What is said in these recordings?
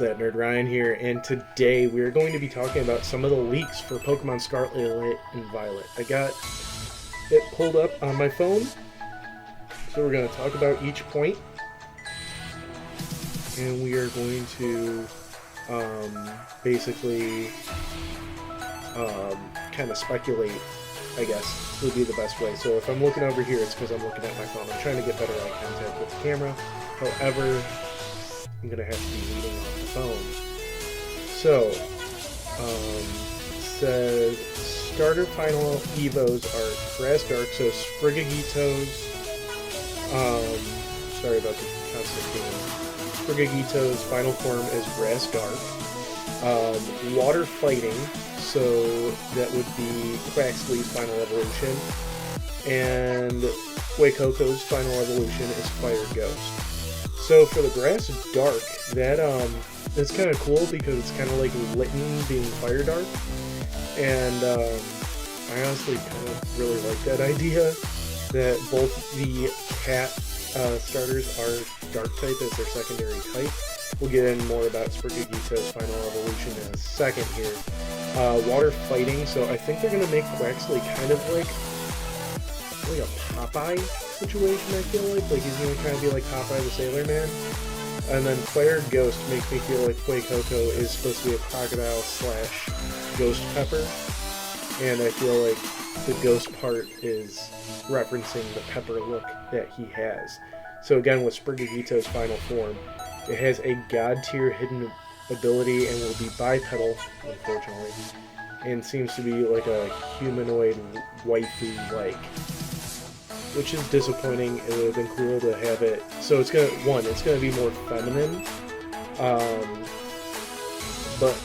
that nerd Ryan here, and today we are going to be talking about some of the leaks for Pokemon Scarlet and Violet. I got it pulled up on my phone, so we're going to talk about each point, and we are going to basically kind of speculate, I guess, would be the best way. So if I'm looking over here, it's because I'm looking at my phone. I'm trying to get better eye contact with the camera. However, I'm going to have to be reading off the phone. So, it says starter final Evos are Grass Dark, so Sprigagitos, sorry about the constant theme. Sprigagitos' final form is Grass Dark. Water Fighting, so that would be Quaxly's final evolution. And Fuecoco's final evolution is Fire Ghost. So for the Grass Dark, that's kind of cool because it's kind of like Litten being Fire Dark, and I honestly kind of really like that idea that both the cat starters are Dark type as their secondary type. We'll get in more about Sprigagitos' final evolution in a second here. Water Fighting, so I think they're going to make Quaxly kind of like a Popeye situation, I feel like he's going to kind of be like Popeye the Sailor Man. And then Fire Ghost makes me feel like Fuecoco is supposed to be a crocodile / ghost pepper, and I feel like the ghost part is referencing the pepper look that he has. So again, with Sprigagitos' final form, it has a god tier hidden ability and will be bipedal, unfortunately, and seems to be like a humanoid waifu-like, which is disappointing. It would have been cool to have it. So it's gonna be more feminine, but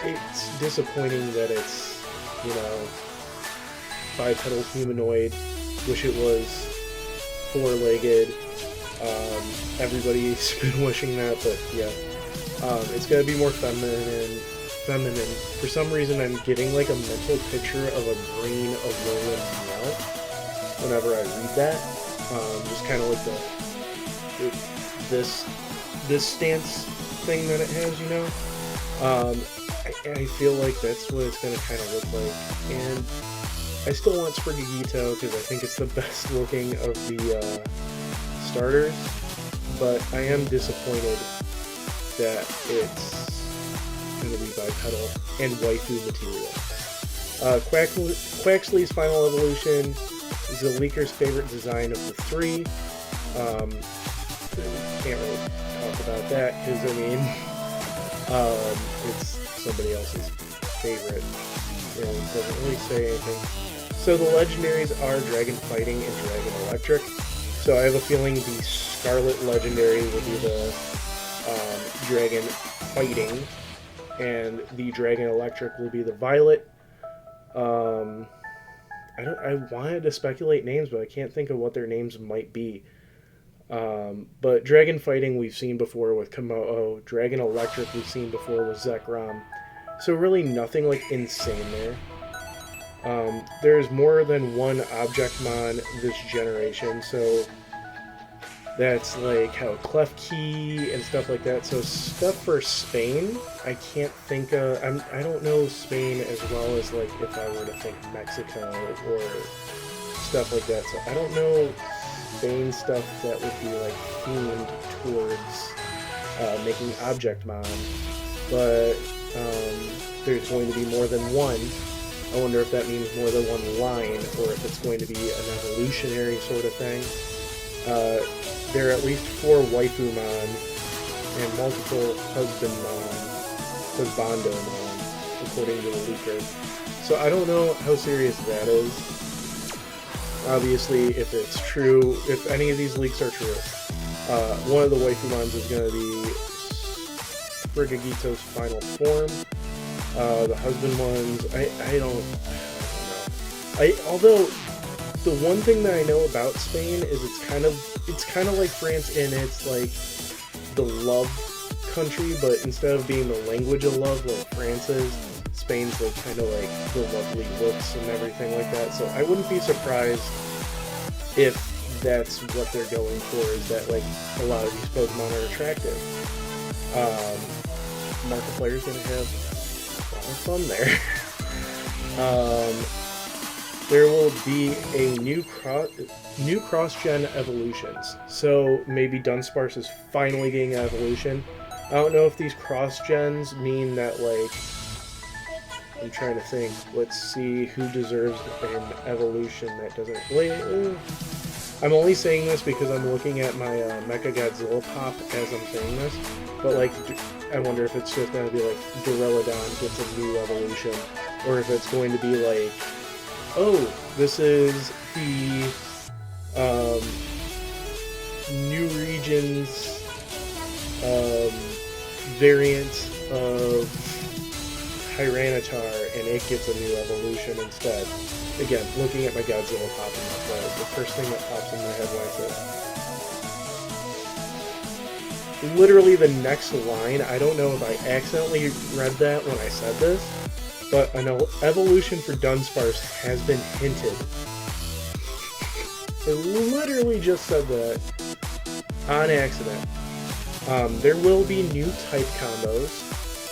it's disappointing that it's, bipedal humanoid. Wish it was four-legged. Everybody's been wishing that, but yeah, it's gonna be more feminine. For some reason, I'm getting like a mental picture of a green Alolan Meowth whenever I read that, just kind of like this stance thing that it has, I feel like that's what it's going to kind of look like, and I still want Sprigagito because I think it's the best looking of the starters, but I am disappointed that it's going to be bipedal and waifu material. Quaxly's final evolution is the leaker's favorite design of the three. Can't really talk about that because, it's somebody else's favorite and it doesn't really say anything. So the legendaries are Dragon Fighting and Dragon Electric. So I have a feeling the Scarlet legendary will be the Dragon Fighting, and the Dragon Electric will be the Violet. I wanted to speculate names, but I can't think of what their names might be. But Dragon Fighting we've seen before with Komodo. Dragon Electric we've seen before with Zekrom. So really nothing like insane there. There's more than one Objectmon this generation, so that's like how Klefki and stuff like that. So stuff for Spain, I can't think of. I don't know Spain as well as like if I were to think Mexico or stuff like that. So I don't know Spain stuff that would be like themed towards making Objectmon, but there's going to be more than one. I wonder if that means more than one line or if it's going to be an evolutionary sort of thing. There are at least 4 Waifumon and multiple Husbandomon, according to the leaker. So I don't know how serious that is. Obviously, if it's true, if any of these leaks are true, one of the Waifumons is going to be Sprigagitos' final form. The husband ones, I don't know. Although the one thing that I know about Spain is it's kind of like France, and it's like the love country, but instead of being the language of love like France is, Spain's like kind of like the lovely looks and everything like that. So I wouldn't be surprised if that's what they're going for, is that like a lot of these Pokemon are attractive. Markiplier's gonna have a lot of fun there. There will be a new cross-gen evolutions. So maybe Dunsparce is finally getting an evolution. I don't know if these cross-gens mean that, like, I'm trying to think. Let's see who deserves an evolution that doesn't... I'm only saying this because I'm looking at my Mecha Godzilla pop as I'm saying this. But, like, I wonder if it's just going to be, like, Duraludon gets a new evolution. Or if it's going to be, like, oh, this is the new region's variant of Tyranitar, and it gets a new evolution instead. Again, looking at my Godzilla pop, and that's the first thing that pops in my head when I say it. Literally the next line, I don't know if I accidentally read that when I said this, but an evolution for Dunsparce has been hinted. I literally just said that on accident. There will be new type combos.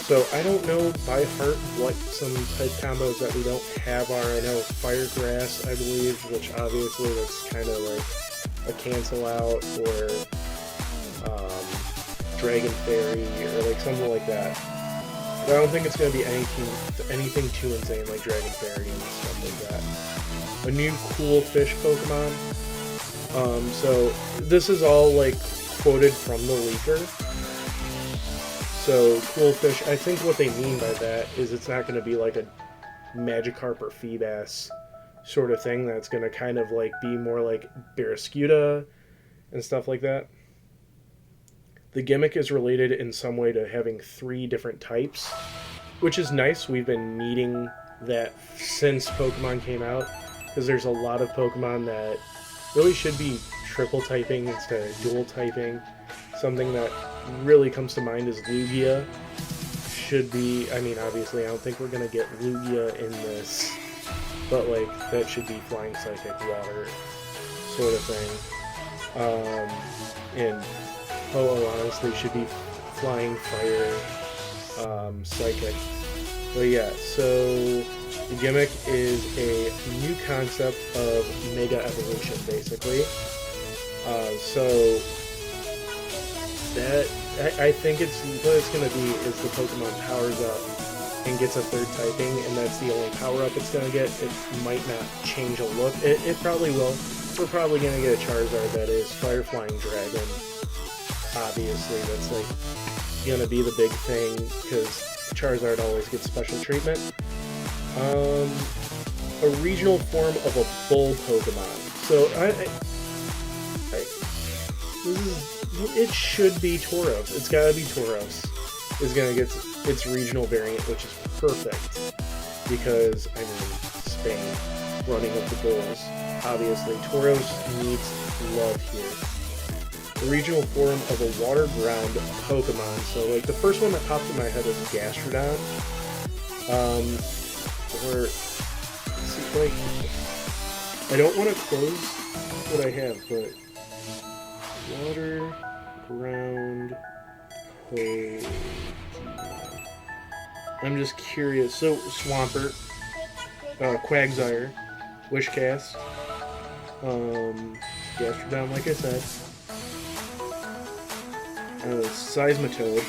So I don't know by heart what some type combos that we don't have are. I know Fire Grass, I believe, which obviously that's kind of like a cancel out, or Dragon Fairy, or like something like that. But I don't think it's going to be anything too insane like Dragon Fairy and stuff like that. A new cool fish Pokemon. So this is all like quoted from the leaker. So cool fish, I think what they mean by that is it's not going to be like a Magikarp or Feebas sort of thing. That's going to kind of like be more like Barraskewda and stuff like that. The gimmick is related in some way to having 3 different types, which is nice. We've been needing that since Pokemon came out, because there's a lot of Pokemon that really should be triple typing instead of dual typing. Something that really comes to mind is Lugia. Should be, I mean, obviously I don't think we're going to get Lugia in this, but like, that should be Flying Psychic Water sort of thing. And honestly should be Flying Fire Psychic. But yeah, so the gimmick is a new concept of Mega Evolution, basically. So that I think it's what it's going to be is the Pokemon powers up and gets a 3rd typing, and that's the only power up it's going to get. It might not change a look. It probably will. We're probably going to get a Charizard that is Fire Flying Dragon. Obviously, that's like going to be the big thing, because Charizard always gets special treatment. A regional form of a bull Pokemon. So it should be Tauros. It's got to be Tauros. Is going to get its regional variant, which is perfect, because I mean Spain, running of the bulls. Obviously, Tauros needs love here. The regional form of a water-ground Pokemon. So, like, the first one that popped in my head was Gastrodon. Or, see, like, I don't want to close what I have, but water-ground Pokemon. I'm just curious. So, Swampert, Quagsire, Wishcast, Gastrodon, like I said. Seismitoad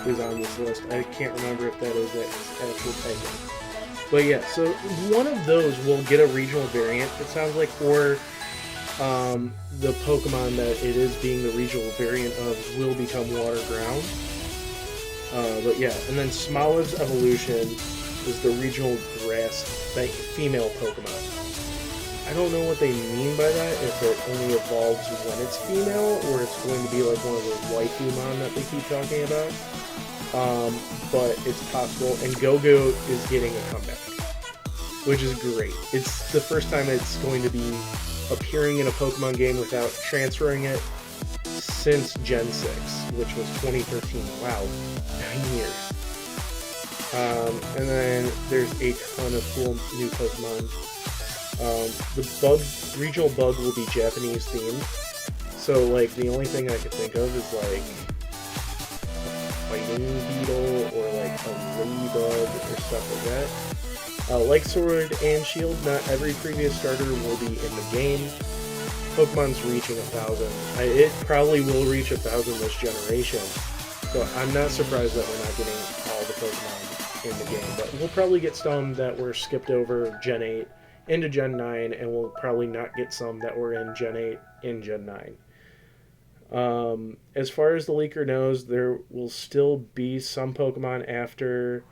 is on this list. I can't remember if that is its actual typing. But yeah, so one of those will get a regional variant, it sounds like, or the Pokemon that it is being the regional variant of will become water ground. But yeah, and then Smoliv's evolution is the regional grass female Pokemon. I don't know what they mean by that, if it only evolves when it's female, or it's going to be like one of those waifumon that they keep talking about. But it's possible, and Go-Go is getting a comeback, which is great. It's the first time it's going to be appearing in a Pokemon game without transferring it since Gen 6, which was 2013. Wow, 9 years. And then there's a ton of cool new Pokemon. The regional bug will be Japanese themed. So, like, the only thing I could think of is, like, fighting beetle or like a ladybug or stuff like that. Like Sword and Shield, not every previous starter will be in the game. Pokemon's reaching 1,000. It probably will reach 1,000 this generation, so I'm not surprised that we're not getting all the Pokemon in the game. But we'll probably get some that were skipped over Gen 8 into Gen 9, and we'll probably not get some that were in Gen 8 in Gen 9. As far as the leaker knows, there will still be some Pokemon after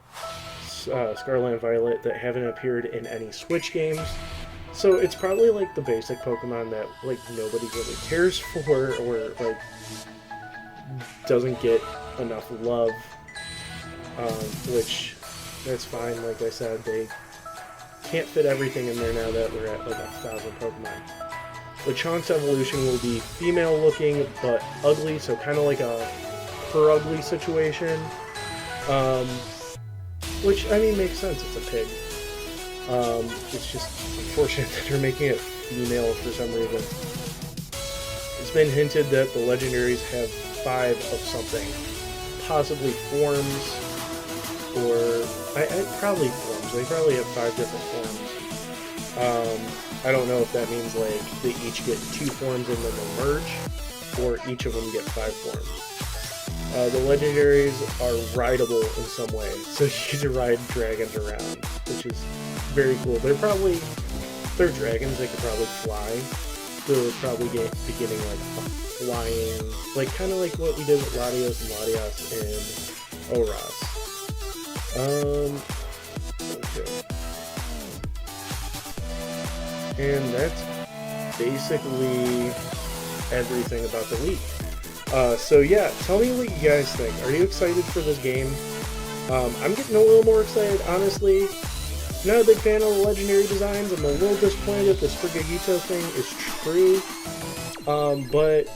Scarlet and Violet that haven't appeared in any Switch games. So it's probably like the basic Pokemon that like nobody really cares for or like doesn't get enough love, which that's fine. Like I said, they can't fit everything in there now that we're at like 1,000 Pokemon. Lechonk's evolution will be female looking but ugly, so kind of like a her ugly situation, which I mean makes sense, it's a pig. It's just unfortunate that they're making it female for some reason. It's been hinted that the legendaries have 5 of something, possibly forms, or probably forms. They probably have 5 different forms. I don't know if that means like they each get 2 forms and then they merge, or each of them get 5 forms. The legendaries are rideable in some way, so you get to ride dragons around, which is very cool. They're dragons, they could probably fly. They'll probably be getting like flying, like kind of like what we did with Latios and Latias in Oras. Okay. And that's basically everything about the leak. So yeah, tell me what you guys think. Are you excited for this game? I'm getting a little more excited, honestly. I'm not a big fan of the legendary designs. I'm a little disappointed if the Sprigatito thing is true. But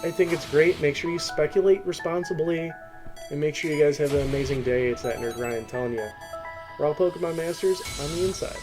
I think it's great. Make sure you speculate responsibly. And make sure you guys have an amazing day. It's that Nerd Ryan telling you. We're all Pokemon Masters on the inside.